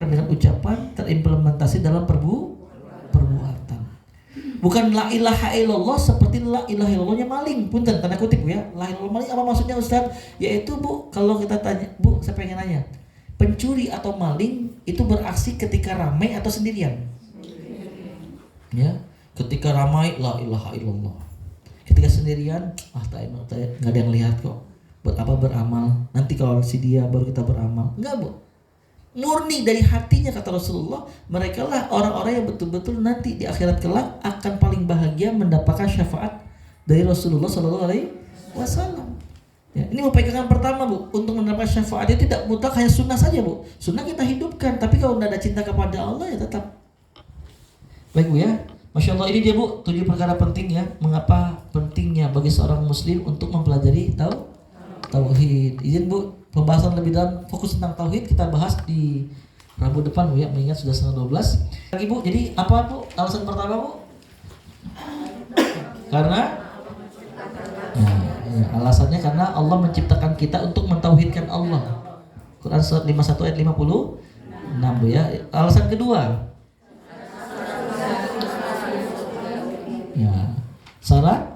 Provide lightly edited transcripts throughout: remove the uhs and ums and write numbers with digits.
dengan ucapan terimplementasi dalam perbuatan. Bukan la ilaha illallah seperti la ilaha illallahnya maling. Punten, tanda kutip ya. La ilaha illallah maling apa maksudnya Ustaz? Yaitu Bu, kalau kita tanya, Bu, saya pengen nanya. Pencuri atau maling itu beraksi ketika ramai atau sendirian? Ya, ketika ramai la ilaha illallah. Ketika sendirian, nggak ada yang lihat kok. Buat apa beramal? Nanti kalau si dia baru kita beramal. Enggak, Bu. Murni dari hatinya kata Rasulullah, mereka lah orang-orang yang betul-betul nanti di akhirat kelak akan paling bahagia mendapatkan syafaat dari Rasulullah Sallallahu Alaihi Wasallam. Ya, ini pegangan pertama, Bu, untuk mendapatkan syafaat itu tidak mutlak hanya sunnah saja, Bu. Sunnah kita hidupkan, tapi kalau tidak ada cinta kepada Allah ya tetap. Baik, Bu ya. Masya Allah, ini dia, Bu, 7 perkara penting ya. Mengapa pentingnya bagi seorang muslim untuk mempelajari tauhid. Izin, Bu, pembahasan lebih dalam fokus tentang tauhid kita bahas di Rabu depan, Bu ya, mengingat sudah setengah 12 lagi, Bu. Jadi apa, Bu, alasan pertama, Bu? Karena alasannya karena Allah menciptakan kita untuk mentauhidkan Allah. Quran surat 51 ayat 56, Bu ya. Alasan kedua, ya, syarat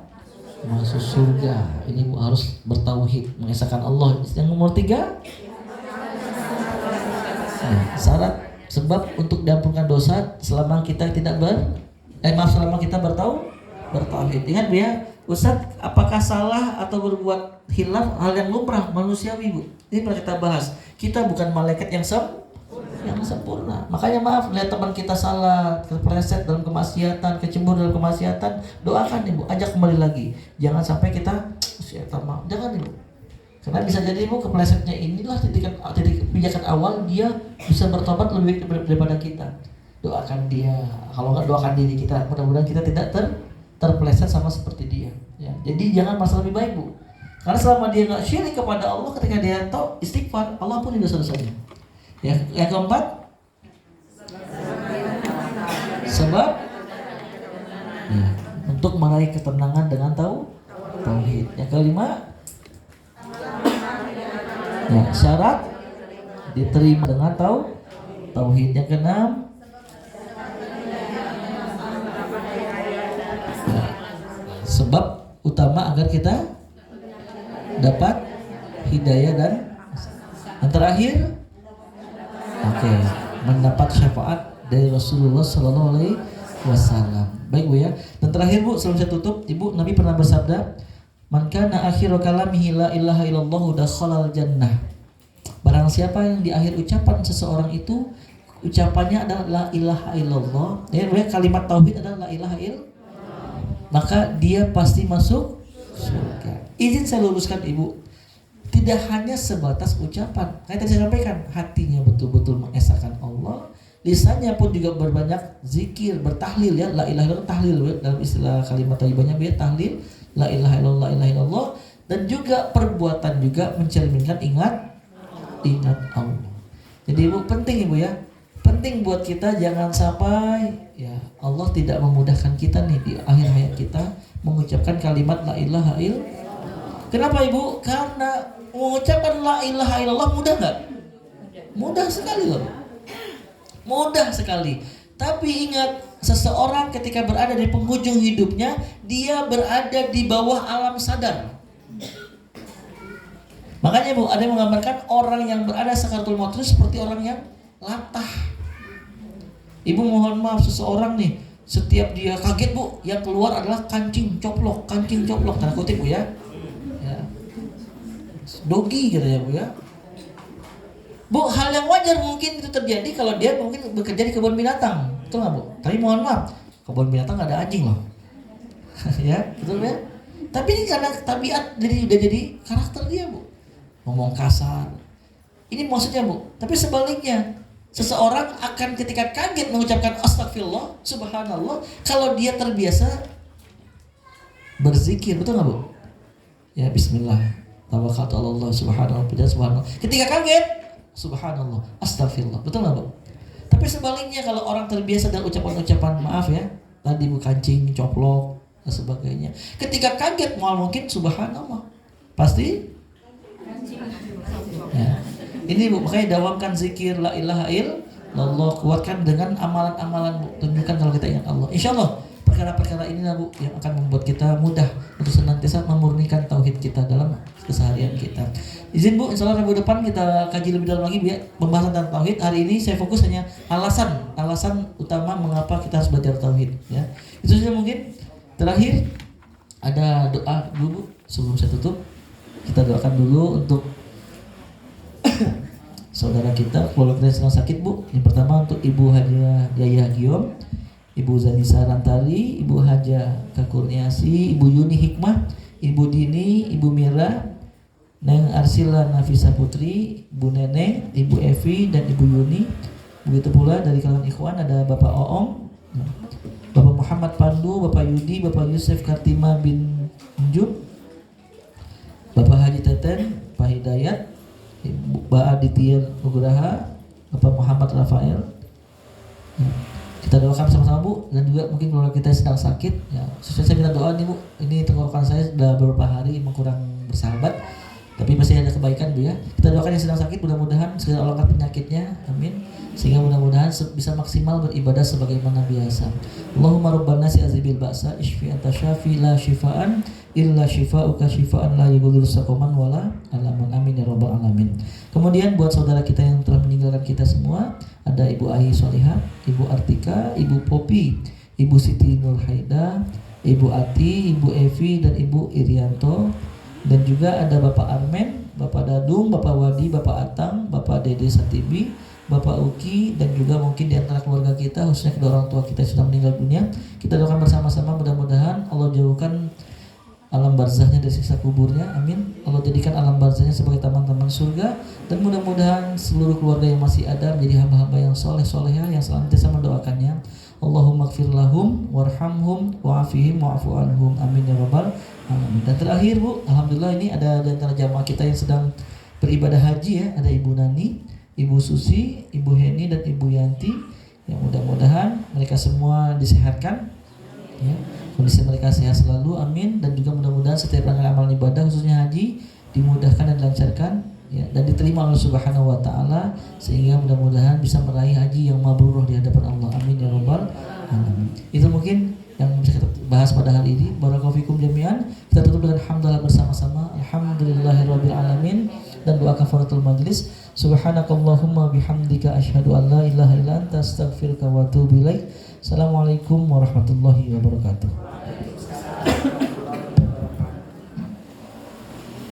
masuk surga ini, Bu, harus bertauhid, mengesahkan Allah. Yang nomor 3, syarat sebab untuk diampunkan dosa selama kita tidak selama kita bertauhid. Ingat, Bu ya, Ustaz, apakah salah atau berbuat hilaf hal yang lumrah manusiawi, Bu? Ini pernah kita bahas. Kita bukan malaikat yang sempurna. Makanya maaf, lihat teman kita salah, terpeleset dalam kemaksiatan, kecembur dalam kemaksiatan, doakan, Ibu, ajak kembali lagi. Jangan sampai kita maaf. Jangan, Ibu. Karena bisa jadi, Bu, keplesetnya inilah titik pijakan awal dia bisa bertobat lebih baik daripada kita. Doakan dia. Kalau enggak, doakan diri kita. Mudah-mudahan kita tidak terpeleset sama seperti dia. Ya. Jadi jangan masalah lebih baik, Bu. Karena selama dia enggak syirik kepada Allah, ketika dia tahu istighfar, Allah ampuni dosa-dosanya. Ya, yang keempat, sebab ya, untuk meraih ketenangan dengan tauhid. Yang kelima, ya, syarat diterima dengan tauhid. Yang keenam, ya, sebab utama agar kita dapat hidayah, dan yang terakhir, mendapat syafaat dari Rasulullah Sallallahu Alaihi Wasallam. Baik, Bu ya. Dan terakhir, Bu, sebelum saya tutup, Ibu, Nabi pernah bersabda, "Man kana akhiru kalamihi la ilaha illallah dakhalal jannah." Barang siapa yang di akhir ucapan seseorang itu ucapannya adalah la ilaha illallah, ya, kalimat tauhid adalah la ilaha illallah, maka dia pasti masuk surga. Izin saya luruskan, Ibu, tidak hanya sebatas ucapan. Kayak tadi saya sampaikan, hatinya betul-betul mengesahkan Allah, lisannya pun juga berbanyak zikir, bertahlil ya, la ilaha illallah, tahlil ya, dalam istilah kalimat thayyibahnya ya, tahlil, la ilaha illallah, la ilaha illallah, dan juga perbuatan juga mencerminkan ingat Allah. Jadi, Ibu, penting, Ibu ya, penting buat kita jangan sampai ya Allah tidak memudahkan kita nih di akhir hayat kita mengucapkan kalimat la ilaha illallah. Kenapa, Ibu? Karena mengucapkan la ilaha illallah mudah nggak? Mudah sekali loh. Mudah sekali. Tapi ingat, seseorang ketika berada di penghujung hidupnya, dia berada di bawah alam sadar. Makanya, Bu, ada yang menggambarkan orang yang berada sakaratul maut itu seperti orang yang latah. Ibu, mohon maaf, seseorang nih, setiap dia kaget, Bu, yang keluar adalah kancing coplok, tanda kutip, Bu ya. Dogi gitu ya, Bu ya. Bu, hal yang wajar mungkin itu terjadi kalau dia mungkin bekerja di kebun binatang, betul nggak, Bu? Tapi mohon maaf, kebun binatang nggak ada anjing loh. Ya, betul ya. Tapi ini karena tabiat udah jadi karakter dia, Bu. Ngomong kasar. Ini maksudnya, Bu. Tapi sebaliknya, seseorang akan ketika kaget mengucapkan astagfirullah, subhanallah, kalau dia terbiasa berzikir, betul nggak, Bu? Ya, bismillah. Tawakkaltu 'ala Allah, subhanallah. Ketika kaget, subhanallah, astagfirullah. Betul enggak, Bu? Tapi sebaliknya, kalau orang terbiasa dengan ucapan-ucapan maaf ya, tadi Bu, kancing, coplok, dan sebagainya. Ketika kaget, mungkin subhanallah. Pasti ya. Ini, Bu, makanya dawamkan zikir la ilaha illallah. Allah kuatkan dengan amalan-amalan Bu. Tunjukkan kalau kita ingat Allah. Insya Allah perkara-perkara ini Bu yang akan membuat kita mudah untuk senantiasa memurnikan tauhid kita dalam keseharian kita. Izin Bu, insya Allah Rabu depan kita kaji lebih dalam lagi Bu ya, pembahasan tentang tauhid. Hari ini saya fokus hanya alasan utama mengapa kita harus belajar tauhid ya. Itu saja mungkin. Terakhir ada doa dulu Bu sebelum saya tutup. Kita doakan dulu untuk saudara kita, keluarga kita yang sedang sakit Bu. Yang pertama untuk Ibu Haja Yaya Giom, Ibu Zanisa Rantari, Ibu Haja Kakurniasi, Ibu Yuni Hikmah, Ibu Dini, Ibu Mira, Neng Arsila Nafisa Putri, Ibu Neneng, Ibu Evi, dan Ibu Yuni. Begitu pula dari kalangan ikhwan ada Bapak Oong, Bapak Muhammad Pandu, Bapak Yudi, Bapak Yusuf Kartima bin Njub, Bapak Haji Teten, Pak Hidayat, Mbak Aditya Nugraha, Bapak Muhammad Rafael. Ya, kita doakan sama-sama Bu, dan juga mungkin kalau kita sedang sakit ya, saya minta doa nih Bu. Ini tenggorokan saya sudah beberapa hari memang kurang bersahabat, tapi masih ada kebaikan Bu ya. Kita doakan yang sedang sakit, mudah-mudahan segera Allah angkat penyakitnya, amin. Sehingga mudah-mudahan bisa maksimal beribadah sebagaimana biasa. Allahumma rabbana si azibil ba'sa ishfi anta syafi la shifaan illa shifauka shifaan la yughadiru saqaman wala alaman, amin ya rabbal alamin. Kemudian buat saudara kita yang telah meninggalkan kita semua, ada Ibu Ahi Solihah, Ibu Artika, Ibu Popi, Ibu Siti Nurhaida, Ibu Ati, Ibu Evi, dan Ibu Irianto. Dan juga ada Bapak Armen, Bapak Dadung, Bapak Wadi, Bapak Atang, Bapak Dede Satibi, Bapak Uki, dan juga mungkin di antara keluarga kita, khususnya kedua orang tua kita yang sudah meninggal dunia. Kita doakan bersama-sama mudah-mudahan Allah jauhkan alam barzahnya dari siksa kuburnya, amin. Allah jadikan alam barzahnya sebagai taman-taman surga, dan mudah-mudahan seluruh keluarga yang masih ada menjadi hamba-hamba yang soleh-solehah yang senantiasa mendoakannya. Allahumma gfir lahum warhamhum wa'afihim wa'afu anhum, amin ya rabbal alamin. Dan terakhir Bu, alhamdulillah ini ada di antara jamaah kita yang sedang beribadah haji ya, ada Ibu Nani, Ibu Susi, Ibu Heni, dan Ibu Yanti. Yang mudah-mudahan mereka semua disehatkan ya, kondisi mereka sehat selalu, amin. Dan juga mudah-mudahan setiap rangkaian amal ibadah khususnya haji dimudahkan dan dilancarkan ya, dan diterima oleh Subhanahu wa taala, sehingga mudah-mudahan bisa meraih haji yang mabrurah di hadapan Allah, amin ya rabbal alamin. Itu mungkin yang bisa kita bahas pada hari ini. Barakallahu fikum jami'an. Kita tutup dengan hamdalah bersama-sama. Alhamdulillahirabbil alamin, dan doa kafaratul majlis. Subhanakallahumma bihamdika asyhadu an la ilaha illa anta astaghfiruka wa atubu ilaik. Assalamualaikum warahmatullahi wabarakatuh.